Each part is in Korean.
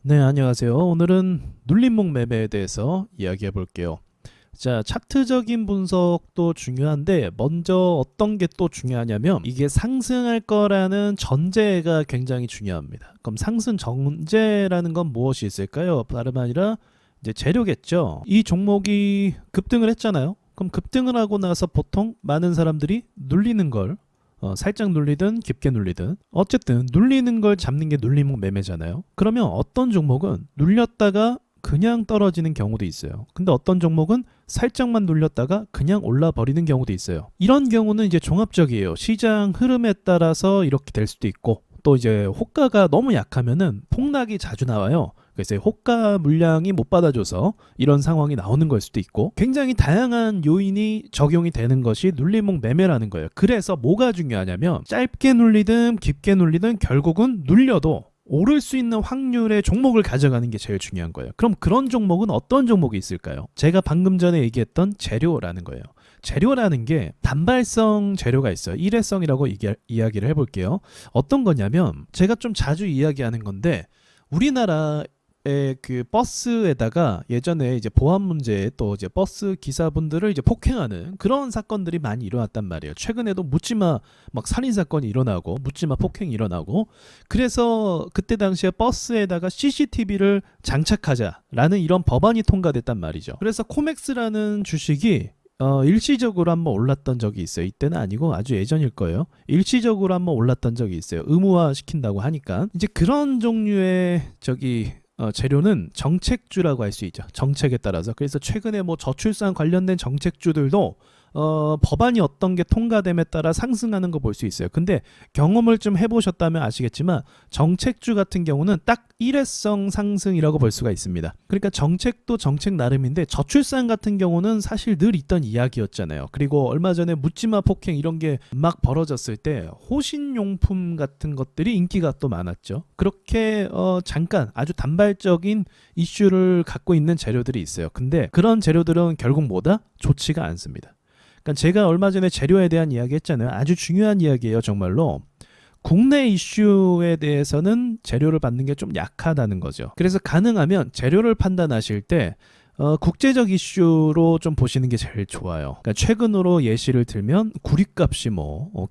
네, 안녕하세요. 오늘은 눌림목 매매에 대해서 이야기해 볼게요. 자, 차트적인 분석도 중요한데 먼저 어떤 게 또 중요하냐면 이게 상승할 거라는 전제가 굉장히 중요합니다. 그럼 상승 전제라는 건 무엇이 있을까요? 다름 아니라 이제 재료겠죠. 이 종목이 급등을 했잖아요. 그럼 급등을 하고 나서 보통 많은 사람들이 눌리는 걸 살짝 눌리든 깊게 눌리든 어쨌든 눌리는 걸 잡는 게 눌림목 매매잖아요. 그러면 어떤 종목은 눌렸다가 그냥 떨어지는 경우도 있어요. 근데 어떤 종목은 살짝만 눌렸다가 그냥 올라 버리는 경우도 있어요. 이런 경우는 이제 종합적이에요. 시장 흐름에 따라서 이렇게 될 수도 있고 또 이제 호가가 너무 약하면은 폭락이 자주 나와요. 그래서 호가 물량이 못 받아줘서 이런 상황이 나오는 걸 수도 있고 굉장히 다양한 요인이 적용이 되는 것이 눌림목 매매라는 거예요. 그래서 뭐가 중요하냐면 짧게 눌리든 깊게 눌리든 결국은 눌려도 오를 수 있는 확률의 종목을 가져가는 게 제일 중요한 거예요. 그럼 그런 종목은 어떤 종목이 있을까요? 제가 방금 전에 얘기했던 재료라는 거예요. 재료라는 게 단발성 재료가 있어요. 일회성이라고 이야기를 해볼게요. 어떤 거냐면 제가 좀 자주 이야기하는 건데 우리나라의 그 버스에다가 예전에 이제 보안 문제에 또 이제 버스 기사분들을 이제 폭행하는 그런 사건들이 많이 일어났단 말이에요. 최근에도 묻지마 막 살인 사건이 일어나고 묻지마 폭행이 일어나고 그래서 그때 당시에 버스에다가 CCTV를 장착하자라는 이런 법안이 통과됐단 말이죠. 그래서 코맥스라는 주식이 일시적으로 한번 올랐던 적이 있어요. 이때는 아니고 아주 예전일 거예요. 일시적으로 한번 올랐던 적이 있어요. 의무화 시킨다고 하니까 이제 그런 종류의 재료는 정책주라고 할 수 있죠. 정책에 따라서. 그래서 최근에 뭐 저출산 관련된 정책주들도 법안이 어떤 게 통과됨에 따라 상승하는 거 볼 수 있어요. 근데 경험을 좀 해보셨다면 아시겠지만 정책주 같은 경우는 딱 일회성 상승이라고 볼 수가 있습니다. 그러니까 정책도 정책 나름인데 저출산 같은 경우는 사실 늘 있던 이야기였잖아요. 그리고 얼마 전에 묻지마 폭행 이런 게 막 벌어졌을 때 호신용품 같은 것들이 인기가 또 많았죠. 그렇게 잠깐 아주 단발적인 이슈를 갖고 있는 재료들이 있어요. 근데 그런 재료들은 결국 뭐다? 좋지가 않습니다. 그러니까 제가 얼마 전에 재료에 대한 이야기 했잖아요. 아주 중요한 이야기예요. 정말로. 국내 이슈에 대해서는 재료를 받는 게 좀 약하다는 거죠. 그래서 가능하면 재료를 판단하실 때 국제적 이슈로 좀 보시는 게 제일 좋아요. 그러니까 최근으로 예시를 들면 구리값이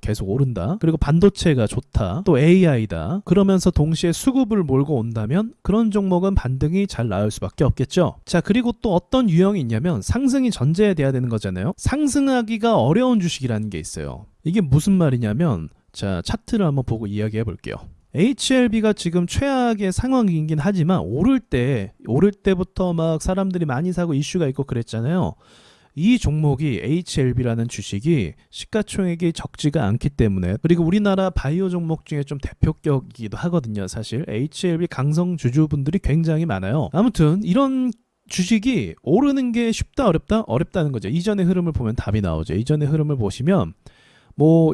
계속 오른다. 그리고 반도체가 좋다. 또 AI다. 그러면서 동시에 수급을 몰고 온다면 그런 종목은 반등이 잘 나올 수밖에 없겠죠. 자, 그리고 또 어떤 유형이 있냐면 상승이 전제돼야 되는 거잖아요. 상승하기가 어려운 주식이라는 게 있어요. 이게 무슨 말이냐면 자, 차트를 한번 보고 이야기해 볼게요. HLB가 지금 최악의 상황이긴 하지만 오를 때부터 막 사람들이 많이 사고 이슈가 있고 그랬잖아요. 이 종목이 HLB라는 주식이 시가총액이 적지가 않기 때문에 그리고 우리나라 바이오 종목 중에 좀 대표격이기도 하거든요. 사실 HLB 강성 주주분들이 굉장히 많아요. 아무튼 이런 주식이 오르는 게 쉽다 어렵다? 어렵다는 거죠. 이전의 흐름을 보면 답이 나오죠. 이전의 흐름을 보시면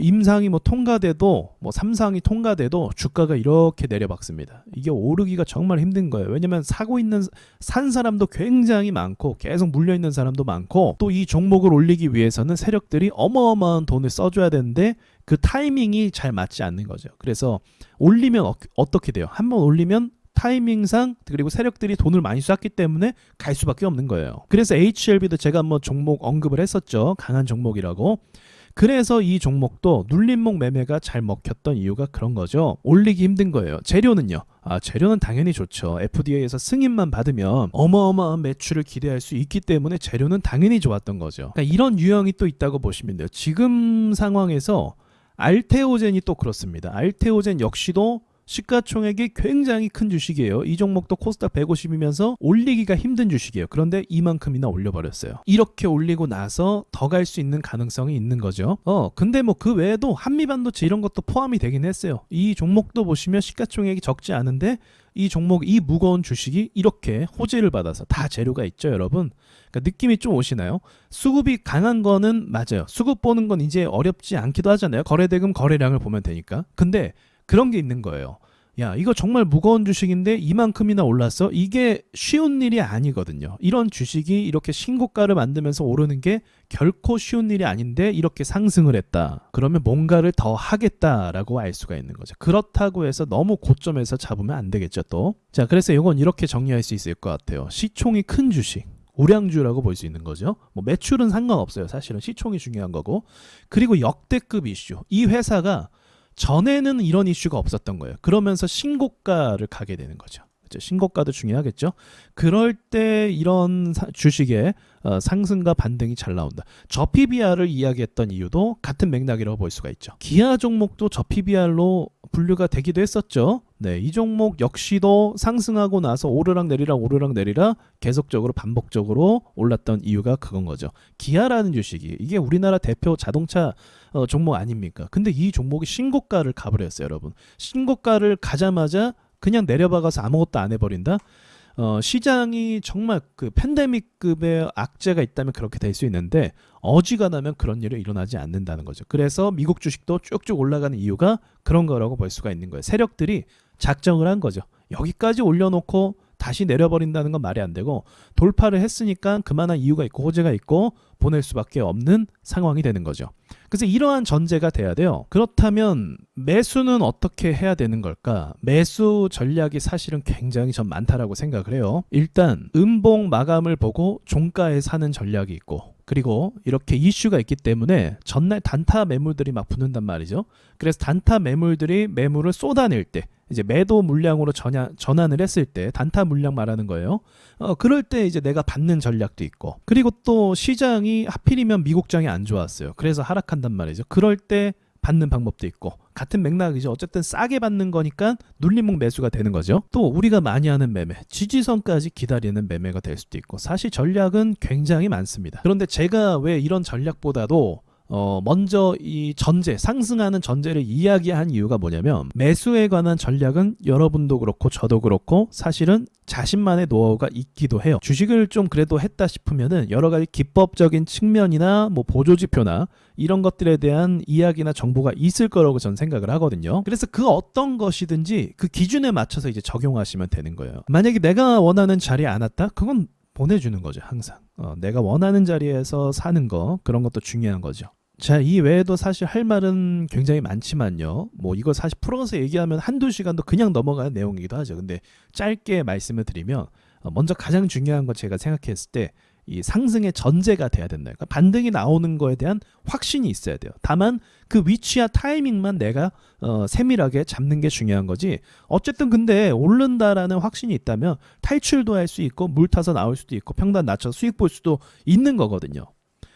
임상이 통과돼도 3상이 통과돼도 주가가 이렇게 내려박습니다. 이게 오르기가 정말 힘든 거예요. 왜냐면 산 사람도 굉장히 많고 계속 물려 있는 사람도 많고 또 이 종목을 올리기 위해서는 세력들이 어마어마한 돈을 써줘야 되는데 그 타이밍이 잘 맞지 않는 거죠. 그래서 올리면 어떻게 돼요? 한번 올리면 타이밍상 그리고 세력들이 돈을 많이 쐈기 때문에 갈 수밖에 없는 거예요. 그래서 HLB도 제가 한번 종목 언급을 했었죠. 강한 종목이라고. 그래서 이 종목도 눌림목 매매가 잘 먹혔던 이유가 그런 거죠. 올리기 힘든 거예요. 재료는요. 재료는 당연히 좋죠. FDA에서 승인만 받으면 어마어마한 매출을 기대할 수 있기 때문에 재료는 당연히 좋았던 거죠. 그러니까 이런 유형이 또 있다고 보시면 돼요. 지금 상황에서 알테오젠이 또 그렇습니다. 알테오젠 역시도 시가총액이 굉장히 큰 주식이에요. 이 종목도 코스닥 150이면서 올리기가 힘든 주식이에요. 그런데 이만큼이나 올려버렸어요. 이렇게 올리고 나서 더 갈 수 있는 가능성이 있는 거죠. 근데 그 외에도 한미반도체 이런 것도 포함이 되긴 했어요. 이 종목도 보시면 시가총액이 적지 않은데 이 종목, 이 무거운 주식이 이렇게 호재를 받아서 다 재료가 있죠, 여러분. 그러니까 느낌이 좀 오시나요? 수급이 강한 거는 맞아요. 수급 보는 건 이제 어렵지 않기도 하잖아요. 거래대금 거래량을 보면 되니까. 근데 그런 게 있는 거예요. 야, 이거 정말 무거운 주식인데 이만큼이나 올랐어? 이게 쉬운 일이 아니거든요. 이런 주식이 이렇게 신고가를 만들면서 오르는 게 결코 쉬운 일이 아닌데 이렇게 상승을 했다. 그러면 뭔가를 더 하겠다라고 알 수가 있는 거죠. 그렇다고 해서 너무 고점에서 잡으면 안 되겠죠, 또. 자, 그래서 이건 이렇게 정리할 수 있을 것 같아요. 시총이 큰 주식. 우량주라고 볼 수 있는 거죠. 뭐 매출은 상관없어요. 사실은 시총이 중요한 거고. 그리고 역대급 이슈. 이 회사가 전에는 이런 이슈가 없었던 거예요. 그러면서 신고가를 가게 되는 거죠. 그렇죠? 신고가도 중요하겠죠. 그럴 때 이런 주식의 상승과 반등이 잘 나온다. 저PBR을 이야기했던 이유도 같은 맥락이라고 볼 수가 있죠. 기아 종목도 저PBR로 분류가 되기도 했었죠. 네, 이 종목 역시도 상승하고 나서 오르락 내리락 계속적으로 반복적으로 올랐던 이유가 그건 거죠. 기아라는 주식이 이게 우리나라 대표 자동차 종목 아닙니까? 근데 이 종목이 신고가를 가버렸어요, 여러분. 신고가를 가자마자 그냥 내려박아서 아무것도 안 해버린다? 시장이 정말 그 팬데믹급의 악재가 있다면 그렇게 될 수 있는데 어지간하면 그런 일이 일어나지 않는다는 거죠. 그래서 미국 주식도 쭉쭉 올라가는 이유가 그런 거라고 볼 수가 있는 거예요. 세력들이 작정을 한 거죠. 여기까지 올려놓고 다시 내려버린다는 건 말이 안 되고 돌파를 했으니까 그만한 이유가 있고 호재가 있고 보낼 수밖에 없는 상황이 되는 거죠. 그래서 이러한 전제가 돼야 돼요. 그렇다면 매수는 어떻게 해야 되는 걸까? 매수 전략이 사실은 굉장히 전 많다라고 생각을 해요. 일단 음봉 마감을 보고 종가에 사는 전략이 있고 그리고 이렇게 이슈가 있기 때문에 전날 단타 매물들이 막 붙는단 말이죠. 그래서 단타 매물들이 매물을 쏟아낼 때 이제 매도 물량으로 전환을 했을 때 단타 물량 말하는 거예요. 그럴 때 이제 내가 받는 전략도 있고 그리고 또 시장이 하필이면 미국장이 안 좋았어요. 그래서 하락한단 말이죠. 그럴 때 받는 방법도 있고 같은 맥락이죠. 어쨌든 싸게 받는 거니까 눌림목 매수가 되는 거죠. 또 우리가 많이 하는 매매, 지지선까지 기다리는 매매가 될 수도 있고 사실 전략은 굉장히 많습니다. 그런데 제가 왜 이런 전략보다도 먼저 이 전제, 상승하는 전제를 이야기한 이유가 뭐냐면 매수에 관한 전략은 여러분도 그렇고 저도 그렇고 사실은 자신만의 노하우가 있기도 해요. 주식을 좀 그래도 했다 싶으면은 여러 가지 기법적인 측면이나 뭐 보조지표나 이런 것들에 대한 이야기나 정보가 있을 거라고 저는 생각을 하거든요. 그래서 그 어떤 것이든지 그 기준에 맞춰서 이제 적용하시면 되는 거예요. 만약에 내가 원하는 자리에 안 왔다? 그건 보내주는 거죠, 항상. 내가 원하는 자리에서 사는 거, 그런 것도 중요한 거죠. 자, 이 외에도 사실 할 말은 굉장히 많지만요. 뭐 이거 사실 풀어서 얘기하면 한두 시간도 그냥 넘어가는 내용이기도 하죠. 근데 짧게 말씀을 드리면 먼저 가장 중요한 건 제가 생각했을 때 이 상승의 전제가 돼야 된다. 그러니까 반등이 나오는 거에 대한 확신이 있어야 돼요. 다만 그 위치와 타이밍만 내가 세밀하게 잡는 게 중요한 거지. 어쨌든 근데 오른다라는 확신이 있다면 탈출도 할 수 있고 물 타서 나올 수도 있고 평단 낮춰서 수익 볼 수도 있는 거거든요.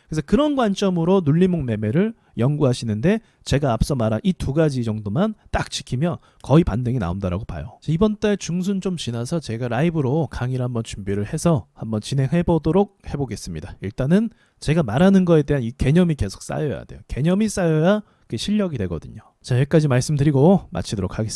그래서 그런 관점으로 눌림목 매매를 연구하시는데 제가 앞서 말한 이 두 가지 정도만 딱 지키면 거의 반등이 나온다라고 봐요. 이번 달 중순 좀 지나서 제가 라이브로 강의를 한번 준비를 해서 한번 진행해 보도록 해보겠습니다. 일단은 제가 말하는 거에 대한 이 개념이 계속 쌓여야 돼요. 개념이 쌓여야 그 실력이 되거든요. 자, 여기까지 말씀드리고 마치도록 하겠습니다.